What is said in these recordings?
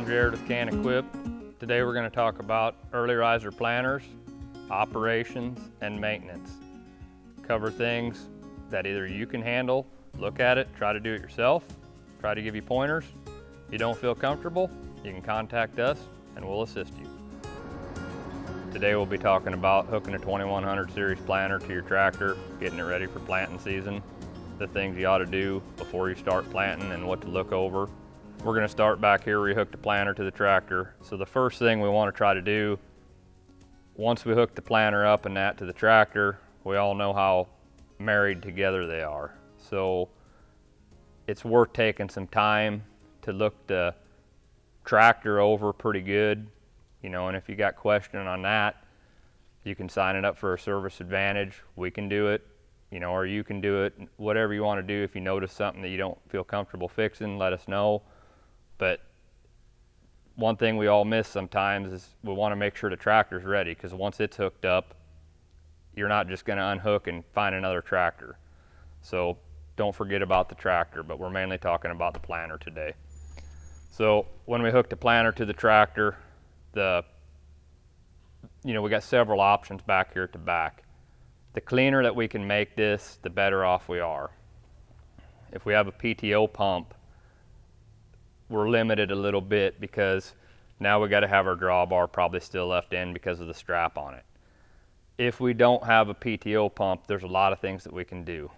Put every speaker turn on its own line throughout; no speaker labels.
I'm Jared with Can Equip. Today we're going to talk about early riser planters, operations, and maintenance. Cover things that either you can handle, look at it, try to do it yourself, try to give you pointers. If you don't feel comfortable, you can contact us and we'll assist you. Today we'll be talking about hooking a 2100 series planter to your tractor, getting it ready for planting season, the things you ought to do before you start planting and what to look over. We're going to start back here where you hook the planter to the tractor. So the first thing we want to try to do, once we hook the planter up and that to the tractor, we all know how married together they are. So it's worth taking some time to look the tractor over pretty good, and if you got question on that, you can sign it up for a service advantage. We can do it, or you can do it, whatever you want to do. If you notice something that you don't feel comfortable fixing, let us know. But one thing we all miss sometimes is we want to make sure the tractor's ready, because once it's hooked up, you're not just going to unhook and find another tractor. So don't forget about the tractor, but we're mainly talking about the planter today. So when we hook the planter to the tractor, we got several options back here at the back. The cleaner that we can make this, the better off we are. If we have a PTO pump, we're limited a little bit because now we got to have our drawbar probably still left in because of the strap on it. If we don't have a PTO pump, there's a lot of things that we can do.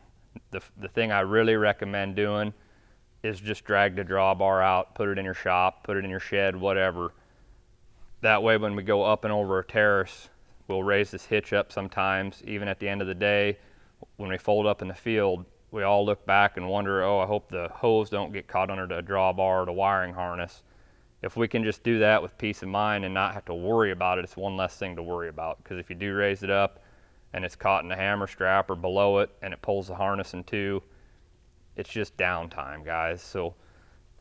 The thing I really recommend doing is just drag the drawbar out, put it in your shop, put it in your shed, whatever. That way when we go up and over a terrace, we'll raise this hitch up sometimes. Even at the end of the day, when we fold up in the field, we all look back and wonder, I hope the hose don't get caught under the drawbar or the wiring harness. If we can just do that with peace of mind and not have to worry about it, it's one less thing to worry about. Because if you do raise it up and it's caught in the hammer strap or below it and it pulls the harness in two, it's just downtime, guys. So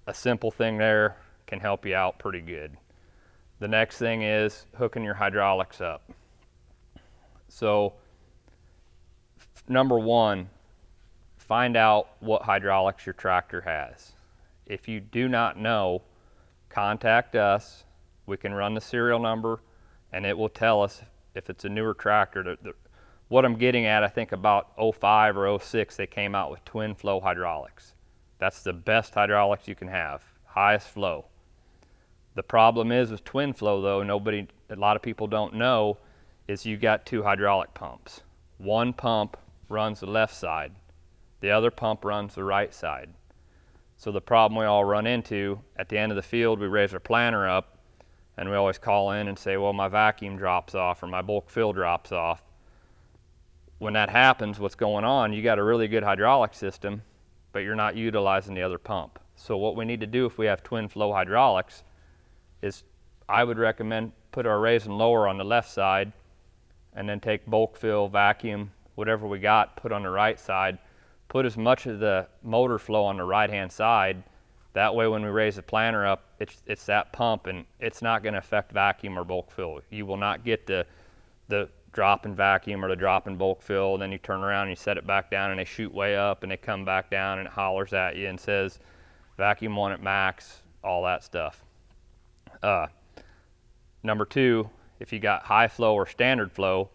a simple thing there can help you out pretty good. The next thing is hooking your hydraulics up. So number one, find out what hydraulics your tractor has. If you do not know, contact us. We can run the serial number and it will tell us if it's a newer tractor. What I'm getting at, I think about 05 or 06, they came out with twin flow hydraulics. That's the best hydraulics you can have, highest flow. The problem is with twin flow though, a lot of people don't know, is you got two hydraulic pumps. One pump runs the left side. The other pump runs the right side. So the problem we all run into, at the end of the field, we raise our planter up and we always call in and say, well, my vacuum drops off or my bulk fill drops off. When that happens, what's going on, you got a really good hydraulic system, but you're not utilizing the other pump. So what we need to do if we have twin flow hydraulics is I would recommend put our raise and lower on the left side and then take bulk fill, vacuum, whatever we got, put on the right side. Put as much of the motor flow on the right-hand side. That way when we raise the planter up, it's that pump and it's not going to affect vacuum or bulk fill. You will not get the drop in vacuum or the drop in bulk fill, and then you turn around and you set it back down and they shoot way up and they come back down and it hollers at you and says, vacuum one at max, all that stuff. Number two, if you got high flow or standard flow,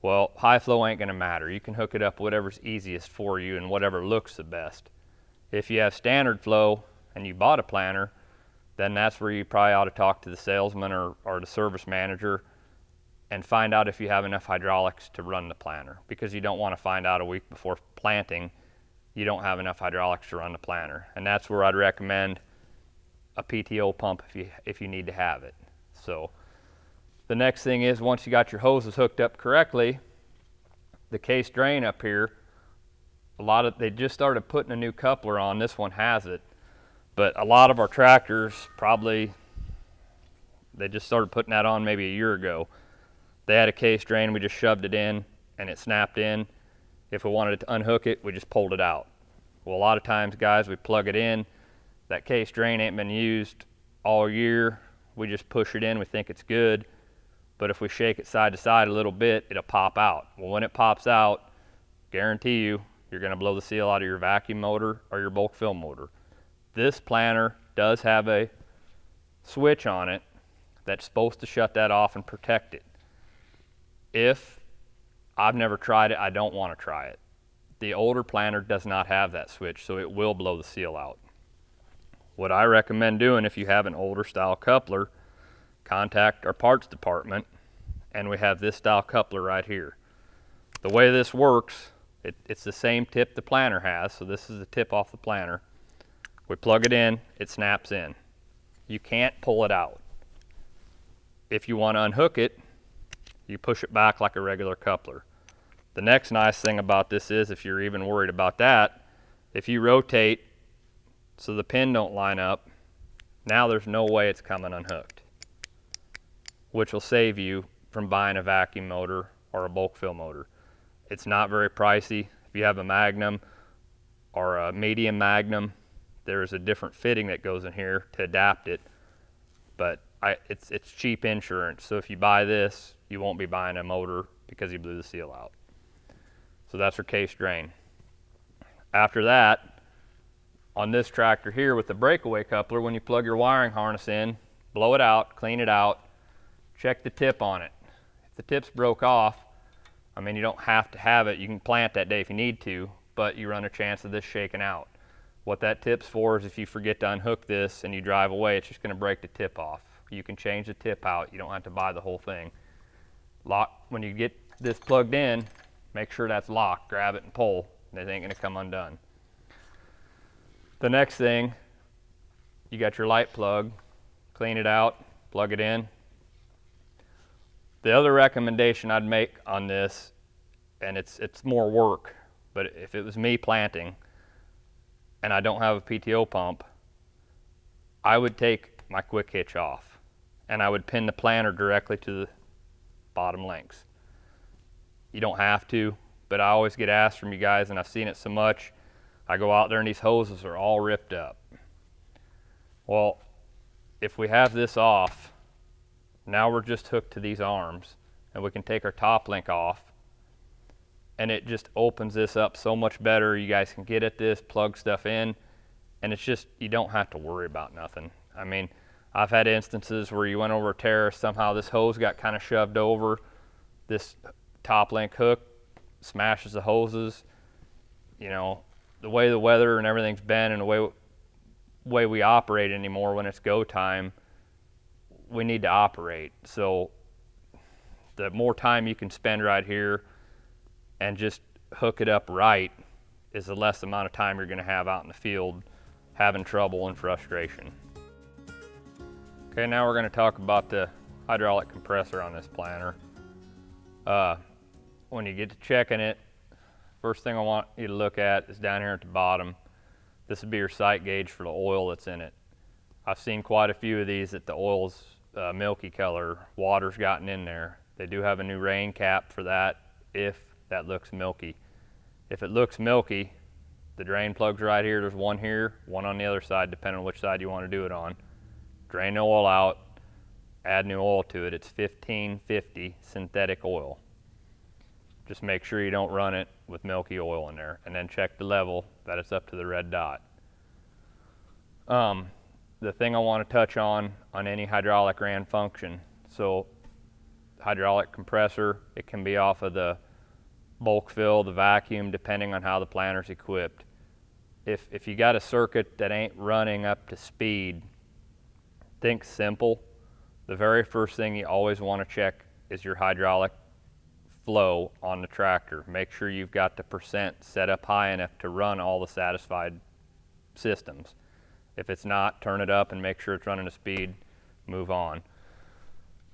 well, high flow ain't gonna matter. You can hook it up whatever's easiest for you and whatever looks the best. If you have standard flow and you bought a planter, then that's where you probably ought to talk to the salesman or the service manager and find out if you have enough hydraulics to run the planter, because you don't want to find out a week before planting you don't have enough hydraulics to run the planter. And that's where I'd recommend a PTO pump if you need to have it. So the next thing is, once you got your hoses hooked up correctly, the case drain up here, they just started putting a new coupler on. This one has it, but a lot of our tractors they just started putting that on maybe a year ago. They had a case drain, we just shoved it in and it snapped in. If we wanted to unhook it, we just pulled it out. Well, a lot of times, guys, we plug it in, that case drain ain't been used all year. We just push it in, we think it's good. But if we shake it side to side a little bit, it'll pop out. Well, when it pops out, guarantee you're gonna blow the seal out of your vacuum motor or your bulk fill motor. This planter does have a switch on it that's supposed to shut that off and protect it. If I've never tried it, I don't want to try it. The older planter does not have that switch, so it will blow the seal out. What I recommend doing, if you have an older style coupler, contact our parts department, and we have this style coupler right here. The way this works, it's the same tip the planter has, so this is the tip off the planter. We plug it in, it snaps in. You can't pull it out. If you want to unhook it, you push it back like a regular coupler. The next nice thing about this is, if you're even worried about that, if you rotate so the pin don't line up, now there's no way it's coming unhooked, which will save you from buying a vacuum motor or a bulk fill motor. It's not very pricey. If you have a Magnum or a medium Magnum, there's a different fitting that goes in here to adapt it, but it's cheap insurance. So if you buy this, you won't be buying a motor because you blew the seal out. So that's our case drain. After that, on this tractor here with the breakaway coupler, when you plug your wiring harness in, blow it out, clean it out, check the tip on it. If the tip's broke off, I mean, you don't have to have it. You can plant that day if you need to, but you run a chance of this shaking out. What that tip's for is if you forget to unhook this and you drive away, it's just going to break the tip off. You can change the tip out. You don't have to buy the whole thing. When you get this plugged in, make sure that's locked. Grab it and pull. It ain't going to come undone. The next thing, you got your light plug. Clean it out, plug it in. The other recommendation I'd make on this, and it's more work, but if it was me planting and I don't have a PTO pump, I would take my quick hitch off and I would pin the planter directly to the bottom links. You don't have to, but I always get asked from you guys, and I've seen it so much. I go out there and these hoses are all ripped up. Well, if we have this off, now we're just hooked to these arms, and we can take our top link off, and it just opens this up so much better. You guys can get at this, plug stuff in, and it's just, you don't have to worry about nothing. I mean, I've had instances where you went over a terrace, somehow this hose got kind of shoved over, this top link hook smashes the hoses. You know, the way the weather and everything's been and the way we operate anymore, when it's go time, we need to operate. So the more time you can spend right here and just hook it up right is the less amount of time you're going to have out in the field having trouble and frustration. Okay, now we're going to talk about the hydraulic compressor on this planter. When you get to checking it, first thing I want you to look at is down here at the bottom. This would be your sight gauge for the oil that's in it. I've seen quite a few of these that the oil's milky color, water's gotten in there. They do have a new rain cap for that if that looks milky. If it looks milky, the drain plug's right here. There's one here, one on the other side, depending on which side you want to do it on. Drain the oil out, add new oil to it. It's 1550 synthetic oil. Just make sure you don't run it with milky oil in there, and then check the level that it's up to the red dot. The thing I want to touch on any hydraulic ran function. So hydraulic compressor, it can be off of the bulk fill, the vacuum, depending on how the planter's equipped. If you got a circuit that ain't running up to speed, think simple. The very first thing you always want to check is your hydraulic flow on the tractor. Make sure you've got the percent set up high enough to run all the satisfied systems. If it's not, turn it up and make sure it's running to speed, move on.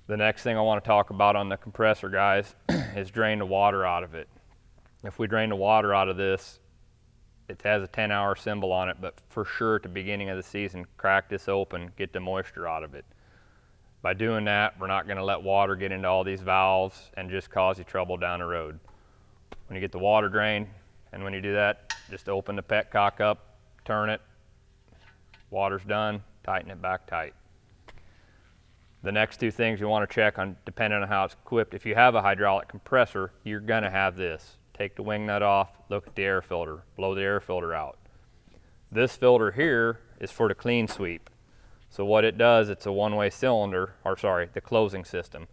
The next thing I want to talk about on the compressor, guys, is drain the water out of it. If we drain the water out of this, it has a 10-hour symbol on it, but for sure at the beginning of the season, crack this open, get the moisture out of it. By doing that, we're not going to let water get into all these valves and just cause you trouble down the road. When you get the water drained, and when you do that, just open the petcock up, turn it, water's done, tighten it back tight. The next two things you want to check on, depending on how it's equipped, if you have a hydraulic compressor, you're going to have this. Take the wing nut off, look at the air filter, blow the air filter out. This filter here is for the clean sweep. So what it does, it's a one-way cylinder, or sorry, the closing system.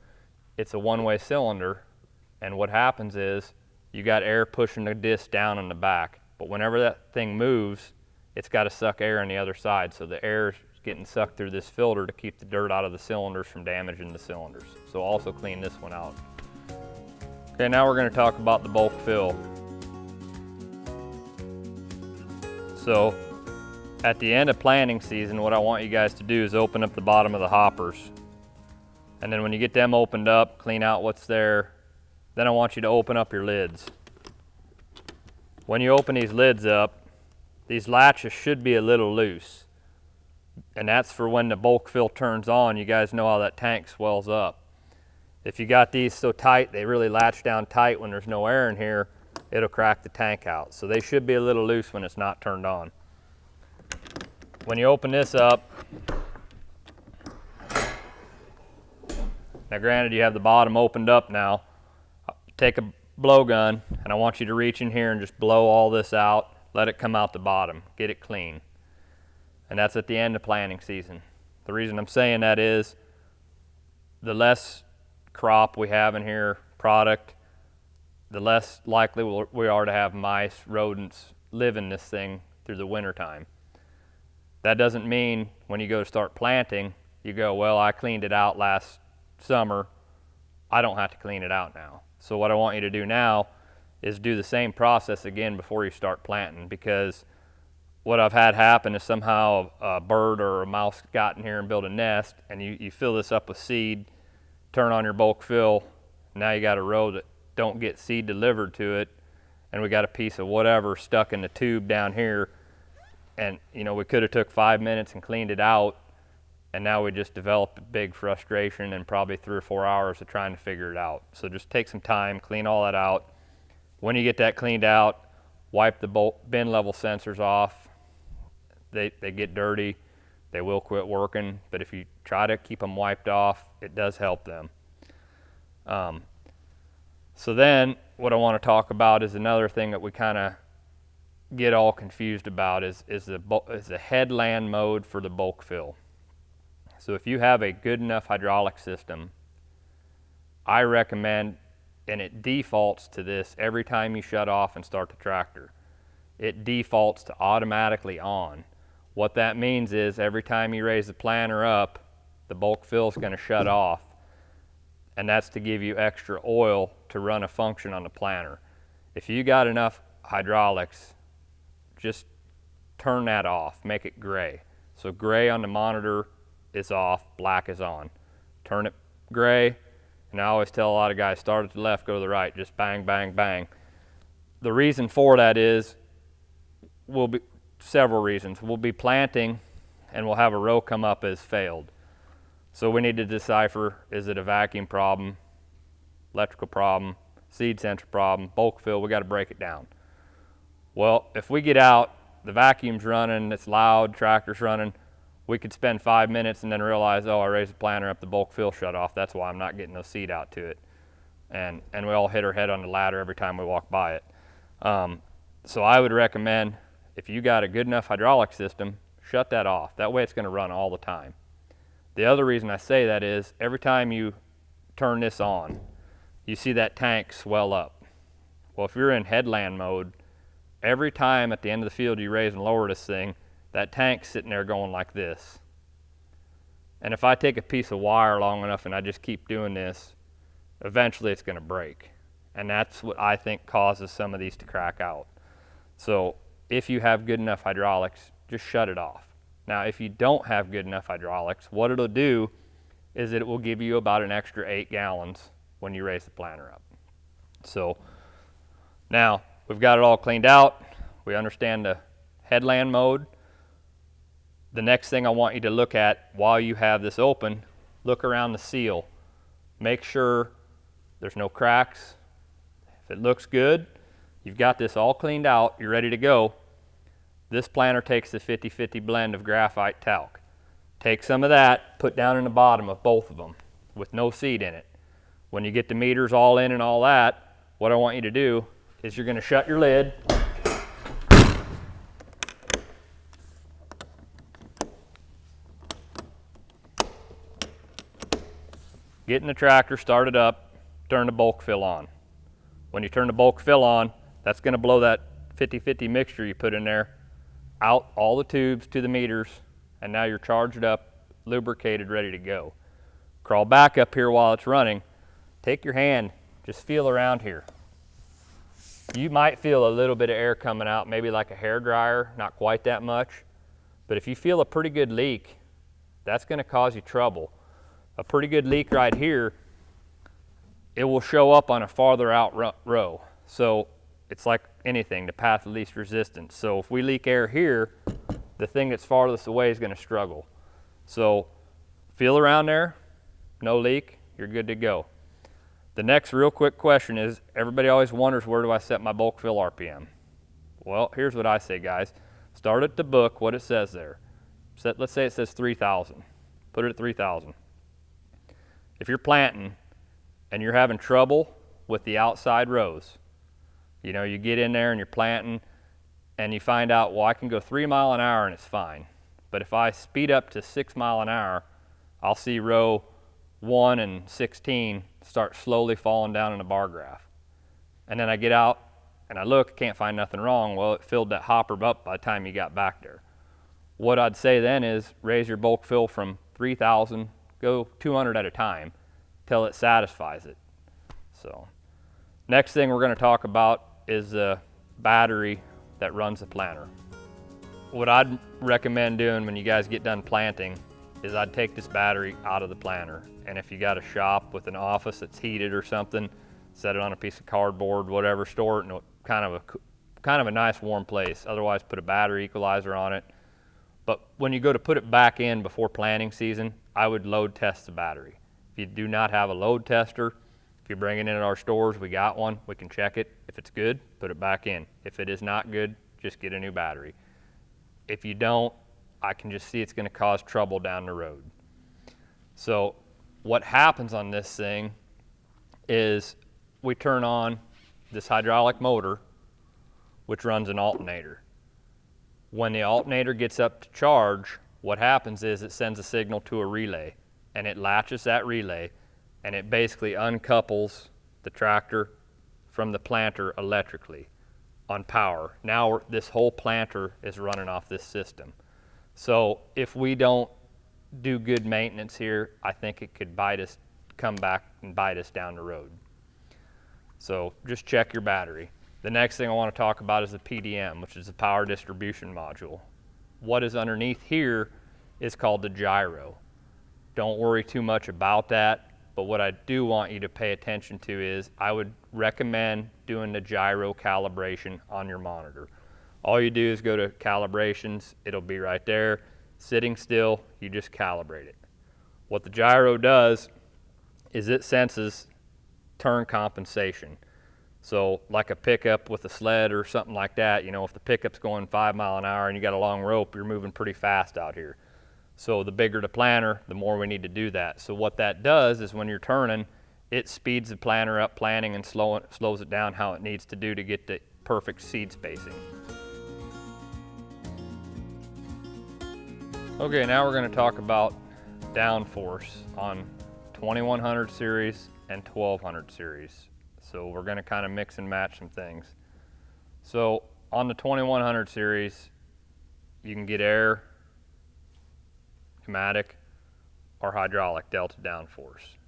It's a one-way cylinder, and what happens is you got air pushing the disc down in the back, but whenever that thing moves, it's got to suck air on the other side. So the air is getting sucked through this filter to keep the dirt out of the cylinders from damaging the cylinders. So also clean this one out. Okay, now we're going to talk about the bulk fill. So at the end of planting season, what I want you guys to do is open up the bottom of the hoppers. And then when you get them opened up, clean out what's there. Then I want you to open up your lids. When you open these lids up, these latches should be a little loose. And that's for when the bulk fill turns on. You guys know how that tank swells up. If you got these so tight, they really latch down tight when there's no air in here, it'll crack the tank out. So they should be a little loose when it's not turned on. When you open this up, now granted you have the bottom opened up now, take a blowgun and I want you to reach in here and just blow all this out, let it come out the bottom, get it clean. And that's at the end of planting season. The reason I'm saying that is the less crop we have in here, product, the less likely we are to have mice, rodents live in this thing through the winter time. That doesn't mean when you go to start planting, you go, well, I cleaned it out last summer, I don't have to clean it out now. So what I want you to do now is do the same process again before you start planting, because what I've had happen is somehow a bird or a mouse got in here and built a nest, and you fill this up with seed, turn on your bulk fill, now you got a row that don't get seed delivered to it, and we got a piece of whatever stuck in the tube down here. And you know, we could have took 5 minutes and cleaned it out, and now we just developed a big frustration and probably 3 or 4 hours of trying to figure it out. So just take some time, clean all that out. When you get that cleaned out, wipe the bin level sensors off. They get dirty, they will quit working, but if you try to keep them wiped off, it does help them. So then what I want to talk about is another thing that we kind of get all confused about is the headland mode for the bulk fill. So if you have a good enough hydraulic system, I recommend, and it defaults to this every time you shut off and start the tractor, it defaults to automatically on. What that means is every time you raise the planter up, the bulk fill is going to shut off, and that's to give you extra oil to run a function on the planter. If you got enough hydraulics, just turn that off, make it gray. So gray on the monitor is off, black is on. Turn it gray, and I always tell a lot of guys, start at the left, go to the right, just bang, bang, bang. The reason for that is, several reasons. We'll be planting and we'll have a row come up as failed. So we need to decipher, is it a vacuum problem, electrical problem, seed sensor problem, bulk fill, we got to break it down. Well, if we get out, the vacuum's running, it's loud, tractor's running, we could spend 5 minutes and then realize, oh, I raised the planter up, the bulk fill shut off, that's why I'm not getting no seed out to it. And we all hit our head on the ladder every time we walk by it. So I would recommend, if you got a good enough hydraulic system, shut that off. That way it's going to run all the time. The other reason I say that is, every time you turn this on, you see that tank swell up. Well, if you're in headland mode, every time at the end of the field you raise and lower this thing, that tank's sitting there going like this. And if I take a piece of wire long enough and I just keep doing this, eventually it's going to break. And that's what I think causes some of these to crack out. So if you have good enough hydraulics, just shut it off. Now, if you don't have good enough hydraulics, what it'll do is it will give you about an extra 8 gallons when you raise the planter up. So now we've got it all cleaned out. We understand the headland mode. The next thing I want you to look at while you have this open, look around the seal. Make sure there's no cracks. If it looks good, you've got this all cleaned out, you're ready to go. This planter takes the 50-50 blend of graphite talc. Take some of that, put down in the bottom of both of them with no seed in it. When you get the meters all in and all that, what I want you to do is you're going to shut your lid. Getting the tractor started up, turn the bulk fill on. When you turn the bulk fill on, that's going to blow that 50-50 mixture you put in there out all the tubes to the meters, and now you're charged up, lubricated, ready to go. Crawl back up here while it's running. Take your hand, just feel around here. You might feel a little bit of air coming out, maybe like a hair dryer, not quite that much. But if you feel a pretty good leak, that's going to cause you trouble. A pretty good leak right here, it will show up on a farther out row. So it's like anything, the path of least resistance. So if we leak air here, the thing that's farthest away is going to struggle. So feel around there, no leak, you're good to go. The next real quick question is, everybody always wonders, where do I set my bulk fill RPM? Well, here's what I say, guys. Start at the book, what it says there. Let's say it says 3,000. Put it at 3,000. If you're planting and you're having trouble with the outside rows, you know, you get in there and you're planting and you find out, well, I can go 3 miles an hour and it's fine. But if I speed up to 6 miles an hour, I'll see row 1 and 16 start slowly falling down in the bar graph. And then I get out and I look, can't find nothing wrong. Well, it filled that hopper up by the time you got back there. What I'd say then is raise your bulk fill from 3,000, go 200 at a time till it satisfies it. So next thing we're going to talk about is the battery that runs the planter. What I'd recommend doing when you guys get done planting is I'd take this battery out of the planter. And if you got a shop with an office that's heated or something, set it on a piece of cardboard, whatever, store it in kind of a nice warm place. Otherwise, put a battery equalizer on it. But when you go to put it back in before planting season, I would load test the battery. If you do not have a load tester, if you bring it in at our stores, we got one, we can check it. If it's good, put it back in. If it is not good, just get a new battery. If you don't, I can just see it's going to cause trouble down the road. So what happens on this thing is we turn on this hydraulic motor, which runs an alternator. When the alternator gets up to charge, what happens is it sends a signal to a relay, and it latches that relay, and it basically uncouples the tractor from the planter electrically on power. Now this whole planter is running off this system. So if we don't do good maintenance here, I think it could come back and bite us down the road. So just check your battery. The next thing I want to talk about is the PDM, which is the power distribution module. What is underneath here is called the gyro. Don't worry too much about that, but what I do want you to pay attention to is I would recommend doing the gyro calibration on your monitor. All you do is go to calibrations, it'll be right there. Sitting still, you just calibrate it. What the gyro does is it senses turn compensation. So like a pickup with a sled or something like that, you know, if the pickup's going 5 miles an hour and you got a long rope, you're moving pretty fast out here. So the bigger the planter, the more we need to do that. So what that does is when you're turning, it speeds the planter up planting and slows it down how it needs to do to get the perfect seed spacing. Okay, now we're going to talk about Downforce on 2100 series and 1200 series. So we're going to kind of mix and match some things. So on the 2100 series, you can get air, pneumatic, or hydraulic Delta Downforce.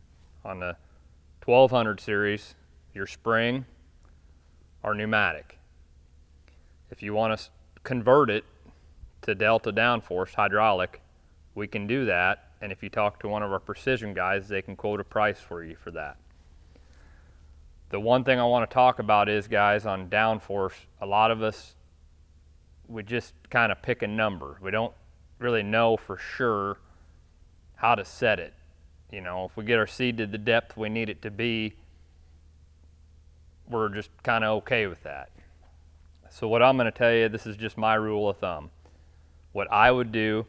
On the 1200 series, your spring or pneumatic. If you want to convert it to Delta Downforce hydraulic, we can do that. And if you talk to one of our precision guys, they can quote a price for you for that. The one thing I want to talk about is, guys, on Downforce, a lot of us, we just kind of pick a number. We don't really know for sure how to set it. You know, if we get our seed to the depth we need it to be, we're just kind of okay with that. So what I'm going to tell you, this is just my rule of thumb. What I would do,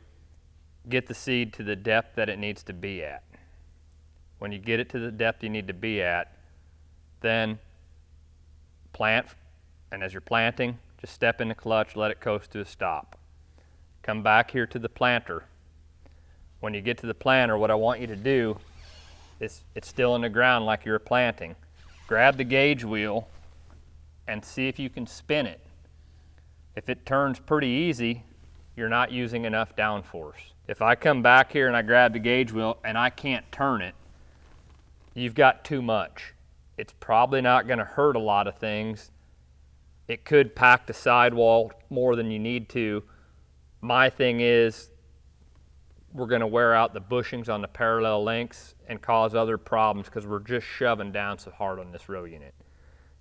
get the seed to the depth that it needs to be at. When you get it to the depth you need to be at, then plant, and as you're planting, just step in the clutch, let it coast to a stop. Come back here to the planter. When you get to the planter, what I want you to do it's still in the ground like you were planting. Grab the gauge wheel and see if you can spin it. If it turns pretty easy, you're not using enough downforce. If I come back here and I grab the gauge wheel and I can't turn it, you've got too much. It's probably not going to hurt a lot of things. It could pack the sidewall more than you need to. My thing is, we're going to wear out the bushings on the parallel links and cause other problems because we're just shoving down so hard on this row unit.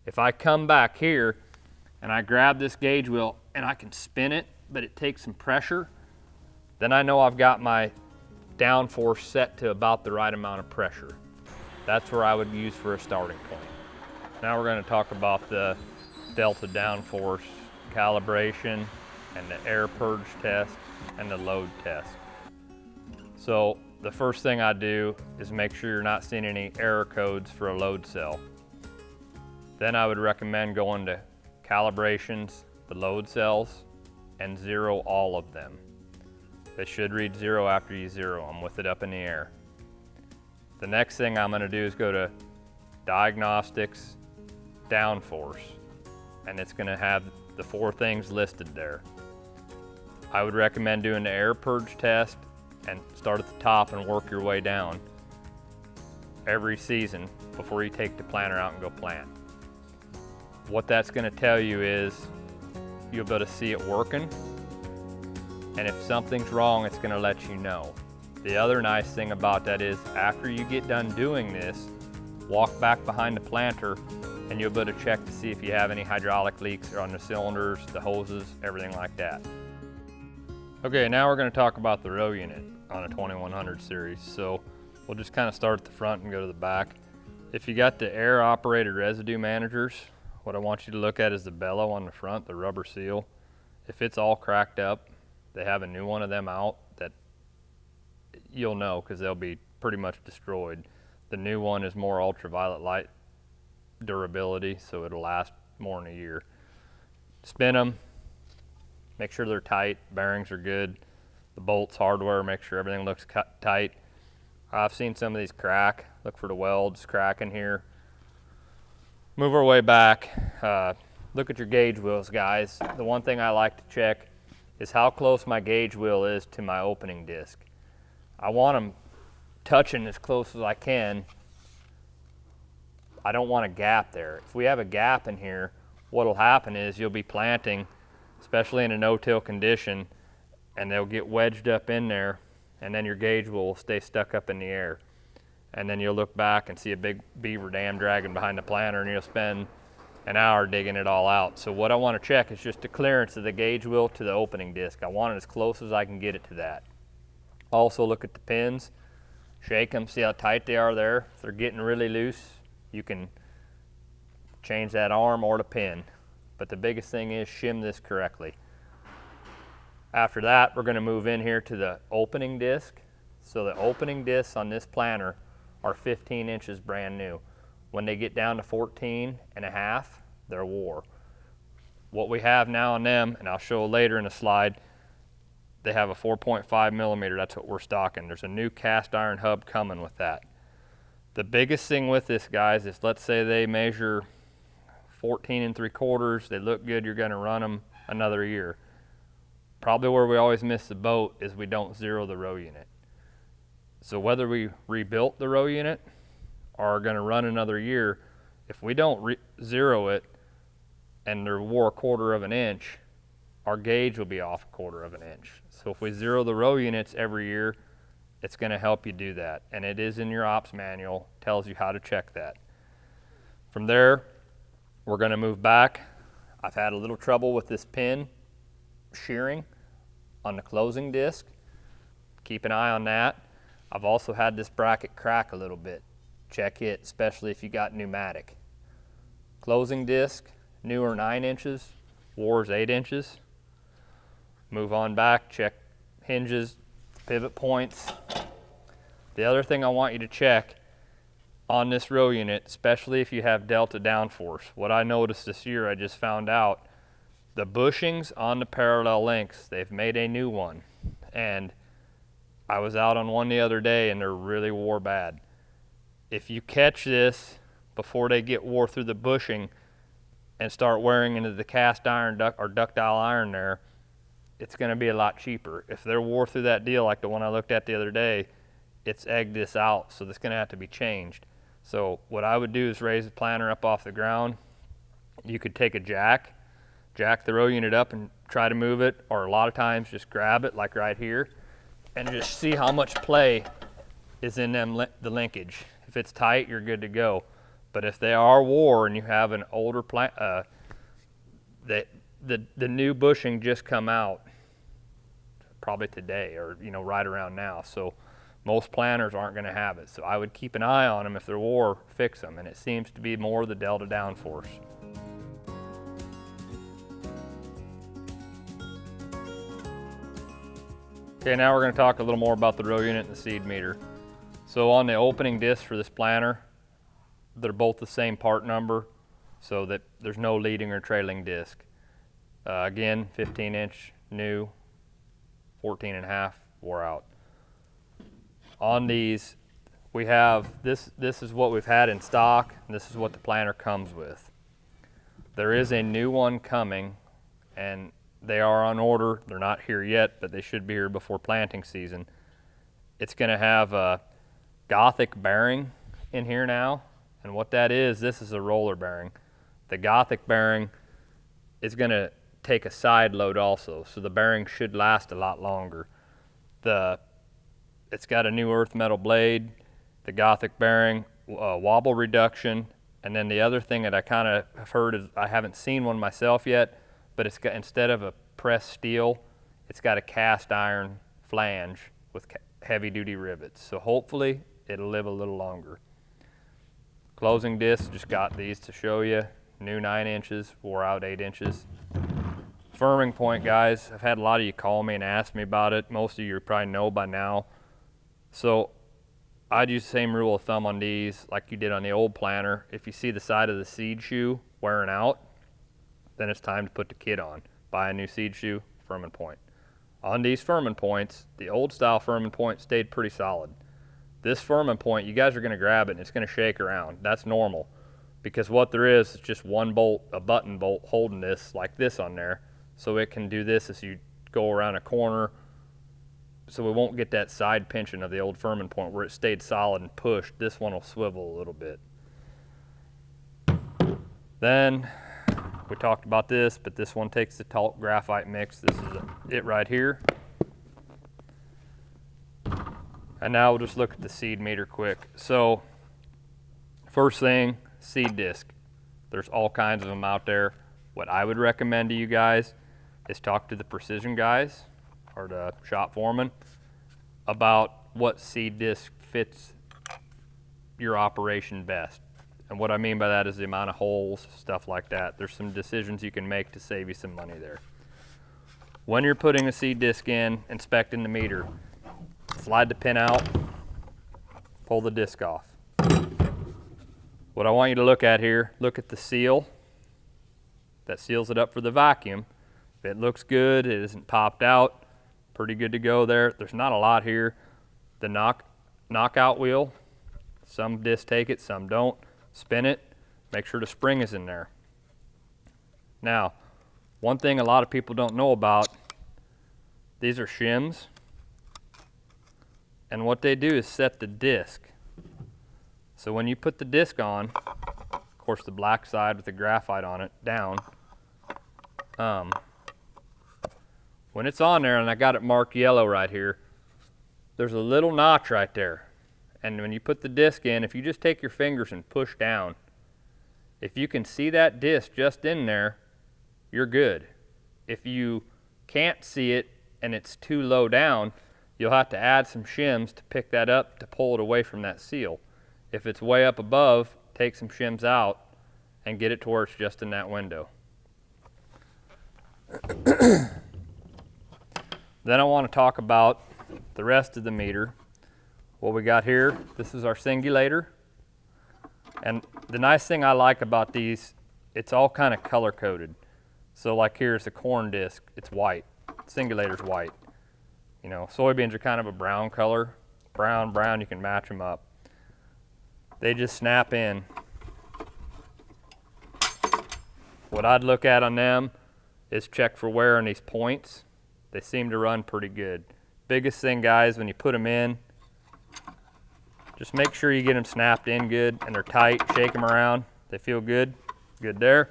If I come back here and I grab this gauge wheel and I can spin it, but it takes some pressure, then I know I've got my downforce set to about the right amount of pressure. That's where I would use for a starting point. Now we're going to talk about the delta downforce calibration and the air purge test and the load test. So the first thing I do is make sure you're not seeing any error codes for a load cell. Then I would recommend going to calibrations, the load cells, and zero all of them. It should read 0 after you zero them with it up in the air. The next thing I'm going to do is go to diagnostics, downforce, and it's going to have the 4 things listed there. I would recommend doing the air purge test and start at the top and work your way down every season before you take the planter out and go plant. What that's going to tell you is you'll be able to see it working, and if something's wrong, it's going to let you know. The other nice thing about that is after you get done doing this, walk back behind the planter and you'll be able to check to see if you have any hydraulic leaks on the cylinders, the hoses, everything like that. Okay, now we're going to talk about the row unit on a 2100 series. So we'll just kind of start at the front and go to the back. If you got the air operated residue managers, what I want you to look at is the bellow on the front, the rubber seal. If it's all cracked up, they have a new one of them out that you'll know because they'll be pretty much destroyed. The new one is more ultraviolet light durability, so it'll last more than a year. Spin them, make sure they're tight, bearings are good, the bolts, hardware, make sure everything looks tight. I've seen some of these crack, look for the welds cracking here. Move our way back, look at your gauge wheels, guys. The one thing I like to check is how close my gauge wheel is to my opening disc. I want them touching as close as I can. I don't want a gap there. If we have a gap in here, what'll happen is you'll be planting, especially in a no-till condition, and they'll get wedged up in there, and then your gauge will stay stuck up in the air. And then you'll look back and see a big beaver dam dragging behind the planter, and you'll spend an hour digging it all out. So what I want to check is just the clearance of the gauge wheel to the opening disc. I want it as close as I can get it to that. Also look at the pins, shake them, see how tight they are there. If they're getting really loose, you can change that arm or the pin. But the biggest thing is shim this correctly. After that, we're going to move in here to the opening disc. So the opening discs on this planter are 15 inches brand new. When they get down to 14 and a half, they're wore. What we have now on them, and I'll show later in a slide, they have a 4.5 millimeter, that's what we're stocking. There's a new cast iron hub coming with that. The biggest thing with this, guys, is let's say they measure 14 3/4, they look good, you're gonna run them another year. Probably where we always miss the boat is we don't zero the row unit. So whether we rebuilt the row unit or are gonna run another year, if we don't zero it and they're wore 1/4 of an inch, our gauge will be off 1/4 of an inch. So if we zero the row units every year, it's going to help you do that. And it is in your ops manual, tells you how to check that. From there, we're going to move back. I've had a little trouble with this pin shearing on the closing disc. Keep an eye on that. I've also had this bracket crack a little bit. Check it, especially if you got pneumatic. Closing disc, newer 9 inches, wars 8 inches. Move on back, check hinges, pivot points. The other thing I want you to check on this row unit, especially if you have delta downforce, what I noticed this year, I just found out, the bushings on the parallel links, they've made a new one. And I was out on one the other day and they're really wore bad. If you catch this before they get wore through the bushing and start wearing into the cast iron or ductile iron there, it's going to be a lot cheaper. If they're wore through that deal like the one I looked at the other day, it's egged this out, so that's going to have to be changed. So what I would do is raise the planter up off the ground. You could take a jack the row unit up and try to move it, or a lot of times just grab it like right here and just see how much play is in the linkage. If it's tight, you're good to go. But if they are wore and you have an older plant, the new bushing just come out probably today, or right around now. So most planters aren't going to have it. So I would keep an eye on them. If they're wore, fix them. And it seems to be more the Delta Downforce. Okay, now we're going to talk a little more about the row unit and the seed meter. So on the opening disc for this planter, they're both the same part number, so that there's no leading or trailing disc. Again, 15-inch new, 14.5 wore out. On these, we have this is what we've had in stock, and this is what the planter comes with. There is a new one coming, and they are on order. They're not here yet, but they should be here before planting season. It's going to have a Gothic bearing in here now, and what that is, this is a roller bearing. The Gothic bearing is going to take a side load also, so the bearing should last a lot longer. It's got a new earth metal blade, the Gothic bearing, wobble reduction, and then the other thing that I kind of have heard is, I haven't seen one myself yet, but it's got, instead of a pressed steel, it's got a cast iron flange with heavy duty rivets. So hopefully it'll live a little longer. Closing disc, just got these to show you. New 9 inches, wore out 8 inches. Firming point, guys, I've had a lot of you call me and ask me about it. Most of you probably know by now. So I'd use the same rule of thumb on these like you did on the old planter. If you see the side of the seed shoe wearing out, then it's time to put the kit on. Buy a new seed shoe, firming point. On these firming points, the old style firming point stayed pretty solid. This firming point, you guys are going to grab it and it's going to shake around. That's normal, because what there is just one bolt, a button bolt holding this like this on there, so it can do this as you go around a corner, so we won't get that side pinching of the old firming point where it stayed solid and pushed. This one will swivel a little bit. Then we talked about this, but this one takes the talc graphite mix. This is it right here. And now we'll just look at the seed meter quick. So first thing, seed disc. There's all kinds of them out there. What I would recommend to you guys is talk to the precision guys or the shop foreman about what seed disc fits your operation best. And what I mean by that is the amount of holes, stuff like that. There's some decisions you can make to save you some money there. When you're putting a seed disc in, inspecting the meter, slide the pin out, pull the disc off. What I want you to look at here, look at the seal. That seals it up for the vacuum. If it looks good, it isn't popped out, pretty good to go there. There's not a lot here. The knockout wheel, some discs take it, some don't. Spin it, make sure the spring is in there. Now, one thing a lot of people don't know about, these are shims, and what they do is set the disc. So when you put the disc on, of course the black side with the graphite on it down, when it's on there, and I got it marked yellow right here, there's a little notch right there. And when you put the disc in, if you just take your fingers and push down, if you can see that disc just in there, you're good. If you can't see it and it's too low down, you'll have to add some shims to pick that up to pull it away from that seal. If it's way up above, take some shims out and get it to where it's just in that window. Then I want to talk about the rest of the meter. What we got here, this is our singulator. And the nice thing I like about these, it's all kind of color coded. So like here's the corn disc, it's white. Singulator's white. You know, soybeans are kind of a brown color. Brown, you can match them up. they just snap in. What I'd look at on them is check for wear on these points. They seem to run pretty good. Biggest thing, guys, when you put them in, just make sure you get them snapped in good and they're tight. Shake them around. They feel good. Good there.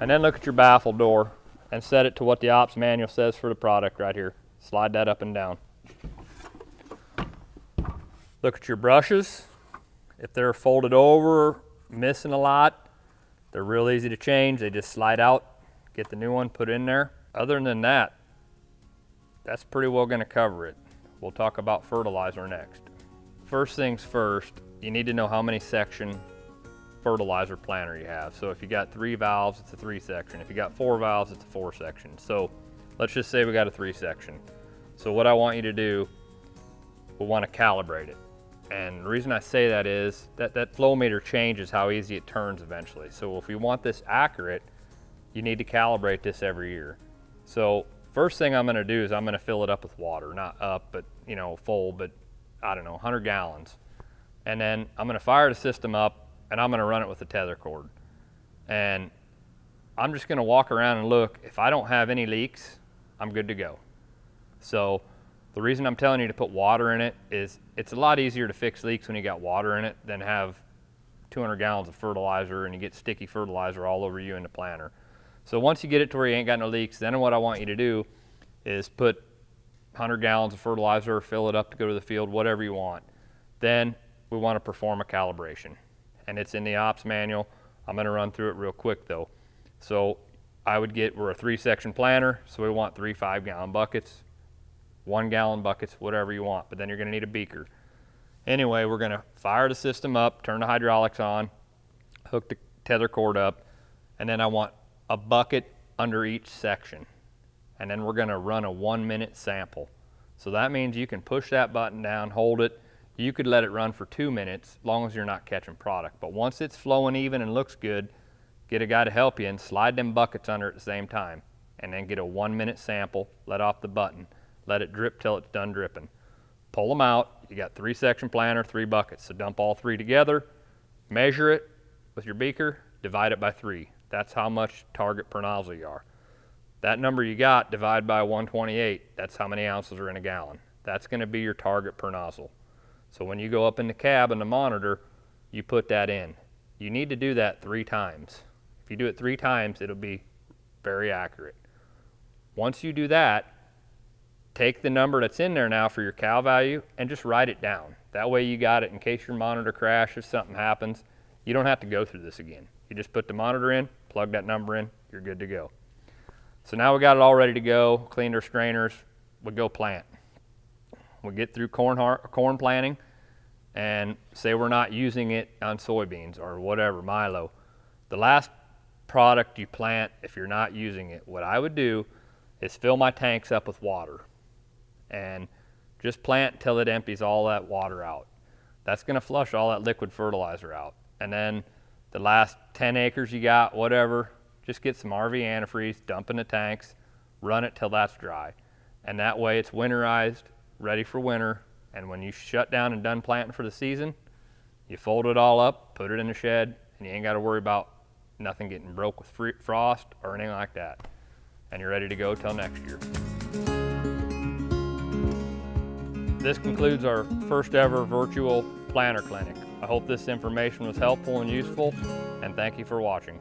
And then look at your baffle door and set it to what the ops manual says for the product right here. Slide that up and down. Look at your brushes. If they're folded over, missing a lot, they're real easy to change. They just slide out, get the new one put in there. Other than that, that's pretty well going to cover it. We'll talk about fertilizer next. First things first, you need to know how many section fertilizer planter you have. So if you got 3 valves, it's a 3 section. If you got 4 valves, it's a 4 section. So let's just say we got a 3 section. So what I want you to do, we'll want to calibrate it. And the reason I say that is that flow meter changes how easy it turns eventually. So if you want this accurate, you need to calibrate this every year. So first thing I'm going to do is I'm going to fill it up with water, not up, but you know, full, but I don't know, 100 gallons. And then I'm going to fire the system up and I'm going to run it with a tether cord. And I'm just going to walk around and look. If I don't have any leaks, I'm good to go. So the reason I'm telling you to put water in it is it's a lot easier to fix leaks when you got water in it than have 200 gallons of fertilizer and you get sticky fertilizer all over you in the planter. So once you get it to where you ain't got no leaks, then what I want you to do is put 100 gallons of fertilizer, fill it up to go to the field, whatever you want. Then we want to perform a calibration. And it's in the ops manual. I'm going to run through it real quick though. So I would get, we're a 3-section planter, so we want 3 5-gallon buckets, 1-gallon buckets, whatever you want, but then you're going to need a beaker. Anyway, we're going to fire the system up, turn the hydraulics on, hook the tether cord up, and then I want a bucket under each section. And then we're going to run a 1-minute sample. So that means you can push that button down, hold it. You could let it run for 2 minutes, as long as you're not catching product. But once it's flowing even and looks good, get a guy to help you and slide them buckets under at the same time. And then get a 1-minute sample, let off the button. Let it drip till it's done dripping. Pull them out. You got 3-section planter, 3 buckets. So dump all 3 together, measure it with your beaker, divide it by 3. That's how much target per nozzle you are. That number you got, divide by 128. That's how many ounces are in a gallon. That's going to be your target per nozzle. So when you go up in the cab and the monitor, you put that in. You need to do that 3 times. If you do it 3 times, it'll be very accurate. Once you do that, take the number that's in there now for your cal value and just write it down. That way you got it in case your monitor crashes, something happens. You don't have to go through this again. You just put the monitor in, plug that number in, you're good to go. So now we got it all ready to go, cleaned our strainers, we go plant. We get through corn planting and say we're not using it on soybeans or whatever, milo. The last product you plant, if you're not using it, what I would do is fill my tanks up with water and just plant till it empties all that water out. That's going to flush all that liquid fertilizer out. And then the last 10 acres you got, whatever, just get some RV antifreeze, dump in the tanks, run it till that's dry. And that way it's winterized, ready for winter. And when you shut down and done planting for the season, you fold it all up, put it in the shed, and you ain't got to worry about nothing getting broke with frost or anything like that. And you're ready to go till next year. This concludes our first ever virtual planter clinic. I hope this information was helpful and useful, and thank you for watching.